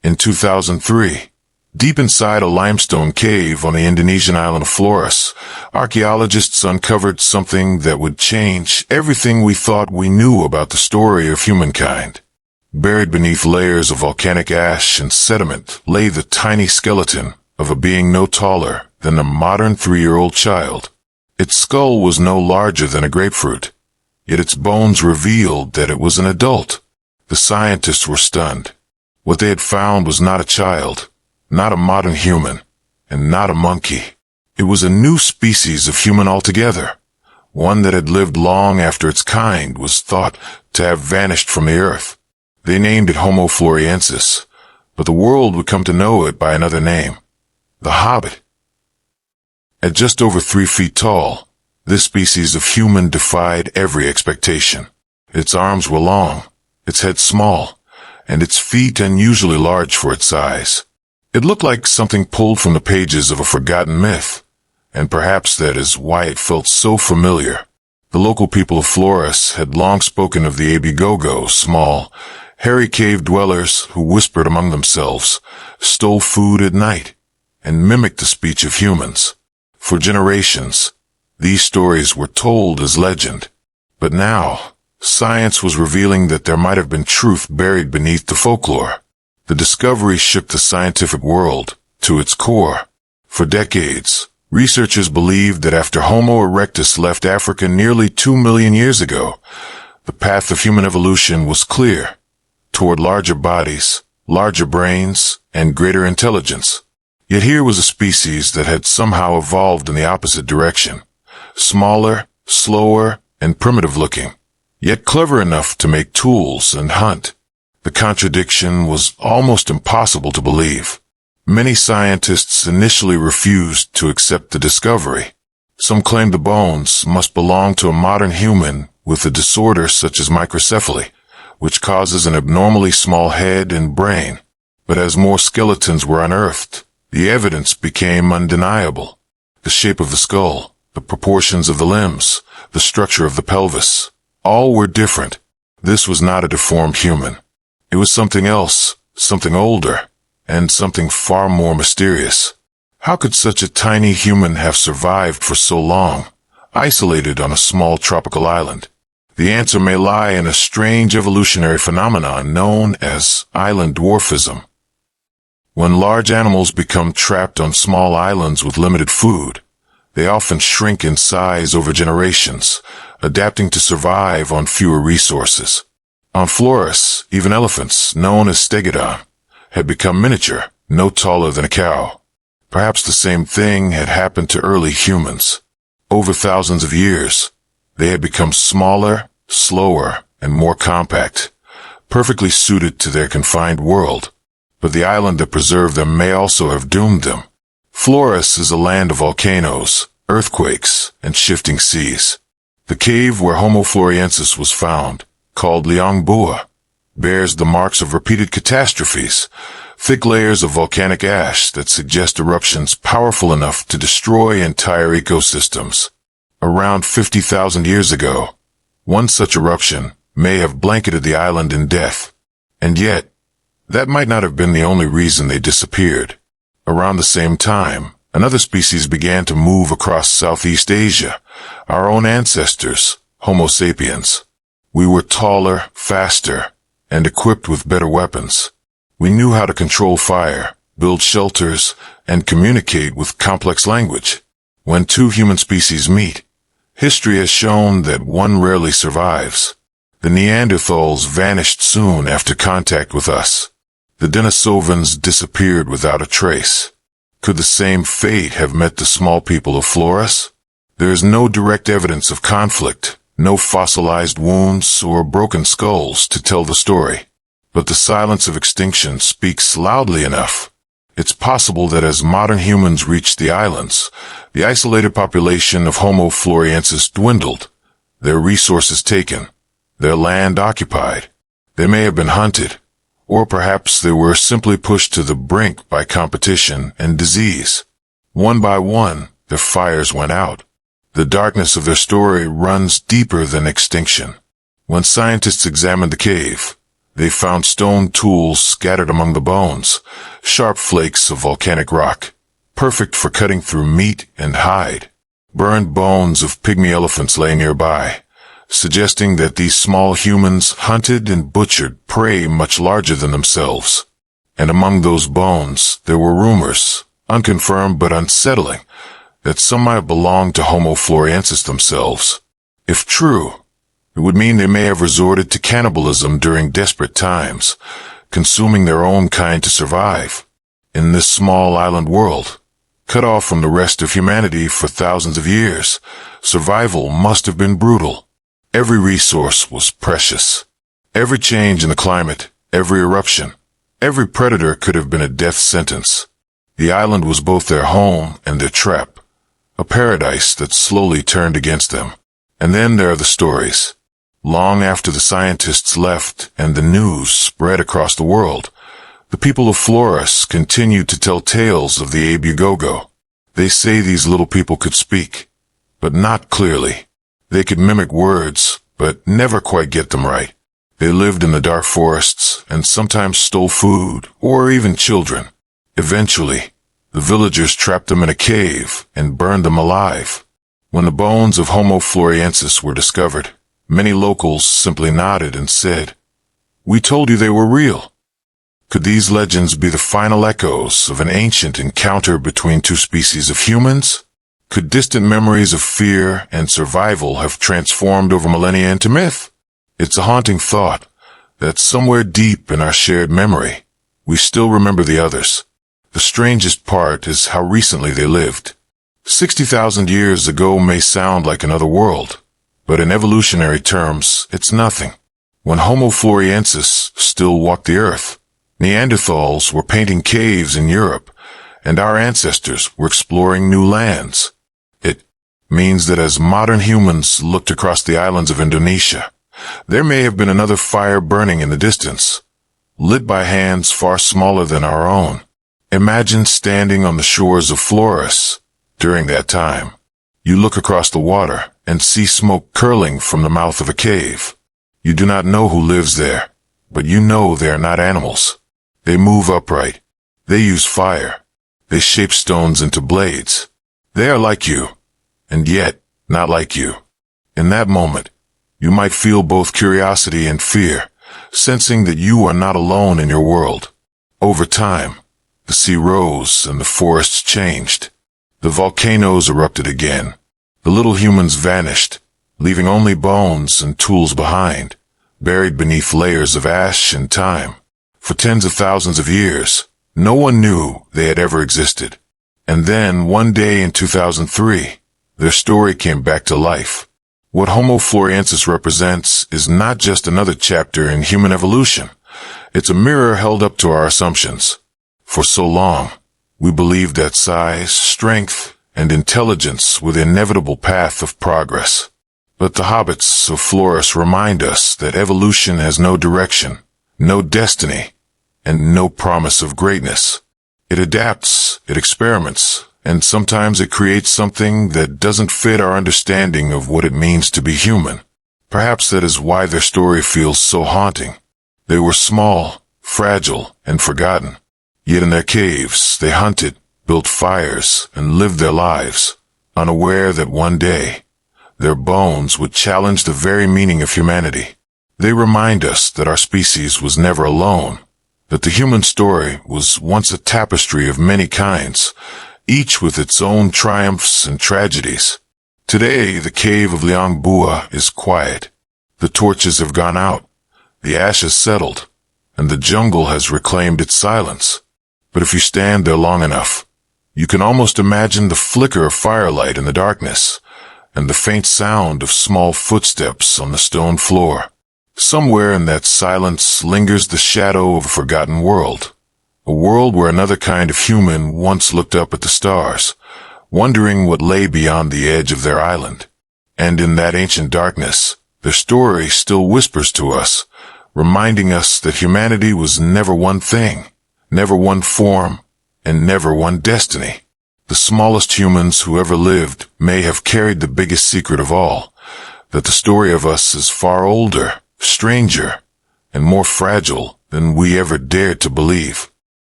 In 2003, deep inside a limestone cave on the Indonesian island of Flores, archaeologists uncovered something that would change everything we thought we knew about the story of humankind. Buried beneath layers of volcanic ash and sediment lay the tiny skeleton of a being no taller than a modern 3-year-old child. Its skull was no larger than a grapefruit, yet its bones revealed that it was an adult. The scientists were stunned. What they had found was not a child, not a modern human, and not a monkey. It was a new species of human altogether, one that had lived long after its kind was thought to have vanished from the earth. They named it Homo floresiensis, but the world would come to know it by another name, the Hobbit. At just over 3 feet tall, this species of human defied every expectation. Its arms were long, its head small, and its feet unusually large for its size. It looked like something pulled from the pages of a forgotten myth, and perhaps that is why it felt so familiar. The local people of Flores had long spoken of the Gogo, small, hairy cave dwellers who whispered among themselves, stole food at night, and mimicked the speech of humans. For generations, these stories were told as legend. But now, science was revealing that there might have been truth buried beneath the folklore. The discovery shook the scientific world to its core. For decades, researchers believed that after Homo erectus left Africa nearly 2 million years ago, the path of human evolution was clear, toward larger bodies, larger brains, and greater intelligence. Yet here was a species that had somehow evolved in the opposite direction. Smaller, slower, and primitive-looking, yet clever enough to make tools and hunt. The contradiction was almost impossible to believe. Many scientists initially refused to accept the discovery. Some claimed the bones must belong to a modern human with a disorder such as microcephaly, which causes an abnormally small head and brain. But as more skeletons were unearthed, the evidence became undeniable. The shape of the skull, the proportions of the limbs, the structure of the pelvis, all were different. This was not a deformed human. It was something else, something older, and something far more mysterious. How could such a tiny human have survived for so long, isolated on a small tropical island? The answer may lie in a strange evolutionary phenomenon known as island dwarfism. When large animals become trapped on small islands with limited food, they often shrink in size over generations, adapting to survive on fewer resources. On Flores, even elephants, known as stegodon, had become miniature, no taller than a cow. Perhaps the same thing had happened to early humans. Over thousands of years, they had become smaller, slower, and more compact, perfectly suited to their confined world. But the island that preserved them may also have doomed them. Flores is a land of volcanoes, earthquakes, and shifting seas. The cave where Homo floresiensis was found, called Liang Bua, bears the marks of repeated catastrophes, thick layers of volcanic ash that suggest eruptions powerful enough to destroy entire ecosystems. Around 50,000 years ago, one such eruption may have blanketed the island in death. And yet, that might not have been the only reason they disappeared. Around the same time, another species began to move across Southeast Asia, our own ancestors, Homo sapiens. We were taller, faster, and equipped with better weapons. We knew how to control fire, build shelters, and communicate with complex language. When two human species meet, history has shown that one rarely survives. The Neanderthals vanished soon after contact with us. The Denisovans disappeared without a trace. Could the same fate have met the small people of Flores? There is no direct evidence of conflict, no fossilized wounds or broken skulls to tell the story. But the silence of extinction speaks loudly enough. It's possible that as modern humans reached the islands, the isolated population of Homo floresiensis dwindled, their resources taken, their land occupied. They may have been hunted, or perhaps they were simply pushed to the brink by competition and disease. One by one, their fires went out. The darkness of their story runs deeper than extinction. When scientists examined the cave, They found stone tools scattered among the bones, sharp flakes of volcanic rock, perfect for cutting through meat and hide. Burned bones of pygmy elephants lay nearby, suggesting that these small humans hunted and butchered prey much larger than themselves. And among those bones, there were rumors, unconfirmed but unsettling, that some might have belonged to Homo floresiensis themselves. If true, it would mean they may have resorted to cannibalism during desperate times, consuming their own kind to survive. In this small island world, cut off from the rest of humanity for thousands of years, survival must have been brutal. Every resource was precious. Every change in the climate, every eruption, every predator could have been a death sentence. The island was both their home and their trap, a paradise that slowly turned against them. And then there are the stories. Long after the scientists left and the news spread across the world, the people of Flores continued to tell tales of the ape Gogo. They say these little people could speak, but not clearly. They could mimic words, but never quite get them right. They lived in the dark forests and sometimes stole food or even children. Eventually, the villagers trapped them in a cave and burned them alive. When the bones of Homo floresiensis were discovered, many locals simply nodded and said, "We told you they were real." Could these legends be the final echoes of an ancient encounter between two species of humans? Could distant memories of fear and survival have transformed over millennia into myth? It's a haunting thought that somewhere deep in our shared memory, we still remember the others. The strangest part is how recently they lived. 60,000 years ago may sound like another world, but in evolutionary terms, it's nothing. When Homo floresiensis still walked the earth, Neanderthals were painting caves in Europe, and our ancestors were exploring new lands. It means that as modern humans looked across the islands of Indonesia, there may have been another fire burning in the distance, lit by hands far smaller than our own. Imagine standing on the shores of Flores during that time. You look across the water and see smoke curling from the mouth of a cave. You do not know who lives there, but you know they are not animals. They move upright. They use fire. They shape stones into blades. They are like you, and yet not like you. In that moment, you might feel both curiosity and fear, sensing that you are not alone in your world. Over time, the sea rose and the forests changed. The volcanoes erupted again. The little humans vanished, leaving only bones and tools behind, buried beneath layers of ash and time. For tens of thousands of years, no one knew they had ever existed. And then, one day in 2003, their story came back to life. What Homo floresiensis represents is not just another chapter in human evolution. It's a mirror held up to our assumptions. For so long, we believed that size, strength, and intelligence were the inevitable path of progress. But the Hobbits of Flores remind us that evolution has no direction, no destiny, and no promise of greatness. It adapts, it experiments, and sometimes it creates something that doesn't fit our understanding of what it means to be human. Perhaps that is why their story feels so haunting. They were small, fragile, and forgotten. Yet in their caves, they hunted, built fires, and lived their lives, unaware that one day, their bones would challenge the very meaning of humanity. They remind us that our species was never alone, that the human story was once a tapestry of many kinds, each with its own triumphs and tragedies. Today, the cave of Liang Bua is quiet. The torches have gone out, the ashes settled, and the jungle has reclaimed its silence. But if you stand there long enough, you can almost imagine the flicker of firelight in the darkness, and the faint sound of small footsteps on the stone floor. Somewhere in that silence lingers the shadow of a forgotten world, a world where another kind of human once looked up at the stars, wondering what lay beyond the edge of their island. And in that ancient darkness, their story still whispers to us, reminding us that humanity was never one thing, never one form, and never one destiny. The smallest humans who ever lived may have carried the biggest secret of all, that the story of us is far older, stranger, and more fragile than we ever dared to believe.